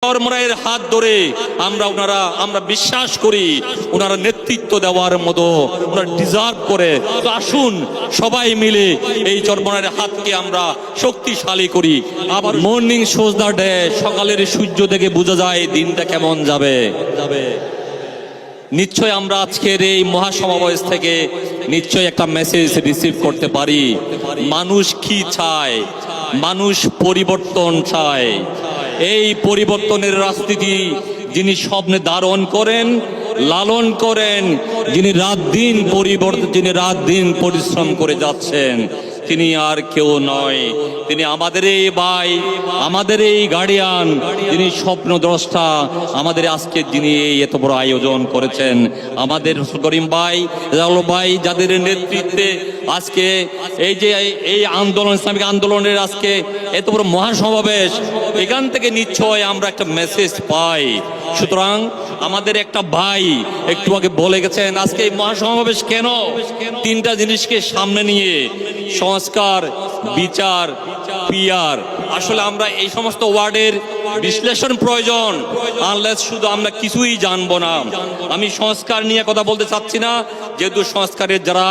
চরমরায়ের হাত ধরে আমরা বিশ্বাস করি ওনারা নেতৃত্ব দেওয়ার মতো ওনারা ডিজার্ভ করে। তো আসুন সবাই মিলে এই চরমরায়ের হাতকে আমরা শক্তিশালী করি। আবার মর্নিং শোজ দ্য ডে, সকালের সূর্য দেখে বোঝা যায় দিনটা কেমন যাবে। নিশ্চয় আমরা আজকের এই মহাসমাবেশ থেকে নিশ্চয় একটা মেসেজ রিসিভ করতে পারি। মানুষ কি চায়? মানুষ পরিবর্তন চায়। এই পরিবর্তনের রাজনীতি যিনি স্বপ্নে ধারণ করেন, লালন করেন, যিনি রাত দিন পরিশ্রম করে যাচ্ছেন, তিনি আর কেউ নয়, তিনি আমাদের এই ভাই, আমাদের এই গার্ডিয়ান, যিনি স্বপ্নদ্রষ্টা, আমাদের আজকে যিনি এই এত বড় আয়োজন করেছেন, আমাদের করিম ভাই, রাহুল ভাই, যাদের নেতৃত্বে আজকে এই যে এই আন্দোলন, ইসলামিক আন্দোলনের আজকে এত বড় মহাসমাবেশ, এখান থেকে নিশ্চয় আমরা একটা মেসেজ পাই। সুতরাং আমাদের একটা ভাই একটু আগে বলে গেছেন আজকে এই মহাসমাবেশ কেন, তিনটা জিনিসকে সামনে নিয়ে, সংস্কার, বিচার, পিয়ার। আসলে আমরা এই সমস্ত ওয়ার্ডের বিশ্লেষণ প্রয়োজন, আনলেস শুধু আমরা কিছুই জানবো না। আমি সংস্কার নিয়ে কথা বলতে চাচ্ছি না, যেহেতু সংস্কারের যারা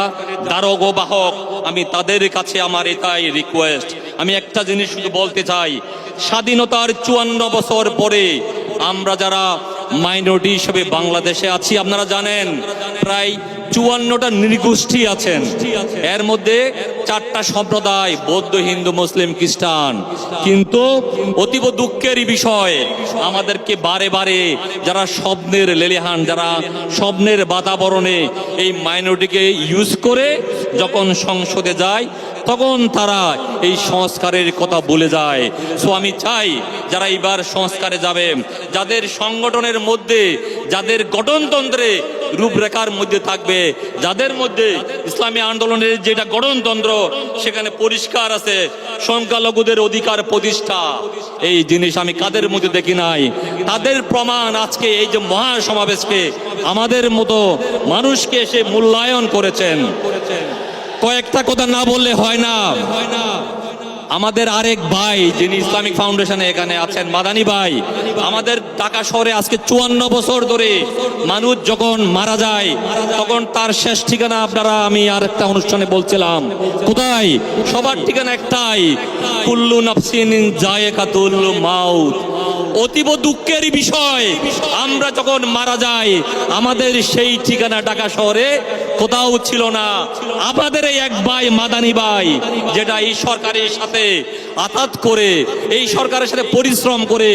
ধারক ও বাহক, আমি তাদের কাছে আমার এটাই রিকোয়েস্ট। আমি একটা জিনিস শুধু বলতে চাই, স্বাধীনতার 54 বছর পরে আমরা যারা মাইনরিটি হিসেবে বাংলাদেশে আছি, আপনারা জানেন প্রায় 54টা নৃগোষ্ঠী আছেন। এর মধ্যে 4টা সম্প্রদায়, বৌদ্ধ, হিন্দু, মুসলিম, খ্রিস্টান। কিন্তু অতীব দুঃখেরই বিষয়, আমাদেরকে বারে বারে যারা স্বপ্নের লেলিহান, যারা স্বপ্নের বাতাবরণে এই মাইনরিটিকে ইউজ করে যখন সংসদে যায়, তখন তারা এই সংস্কারের কথা ভুলে যায়। সো আমি চাই যারা এবার সংস্কারে যাবে, যাদের সংগঠনের মধ্যে, যাদের গঠনতন্ত্রে রূপরেখার মধ্যে থাকবে, যাদের মধ্যে ইসলামী আন্দোলনের যেটা গঠনতন্ত্র সেখানে পরিষ্কার আছে সংখ্যালঘুদের অধিকার প্রতিষ্ঠা, এই জিনিস আমি কাদের মধ্যে দেখি নাই। তাদের প্রমাণ আজকে এই যে মহাসমাবেশকে আমাদের মতো মানুষকে এসে মূল্যায়ন করেছেন। কয়েকটা কথা না বললে হয় না। আমাদের আরেক ভাই যিনি ইসলামিক ফাউন্ডেশনে এখানে আছেন, মাদানী ভাই, আমাদের ঢাকা শহরে আজকে 54 বছর ধরে মানুষ যখন মারা যায় তখন তার শেষ ঠিকানা আপনারা, আমি আর একটা অনুষ্ঠানে বলছিলাম, কোথায়? সবার ঠিকানা একটাই, কুল্লু নাফসিন যায়েকাতুল মাউত। অতীব দুঃখের বিষয়, আমরা যখন মারা যাই আমাদের সেই ঠিকানা ঢাকা শহরে কোথাও ছিল না। আমাদের এই এক ভাই মাদানী ভাই, যেটা এই সরকারের সাথে আঘাত করে, এই সরকারের সাথে পরিশ্রম করে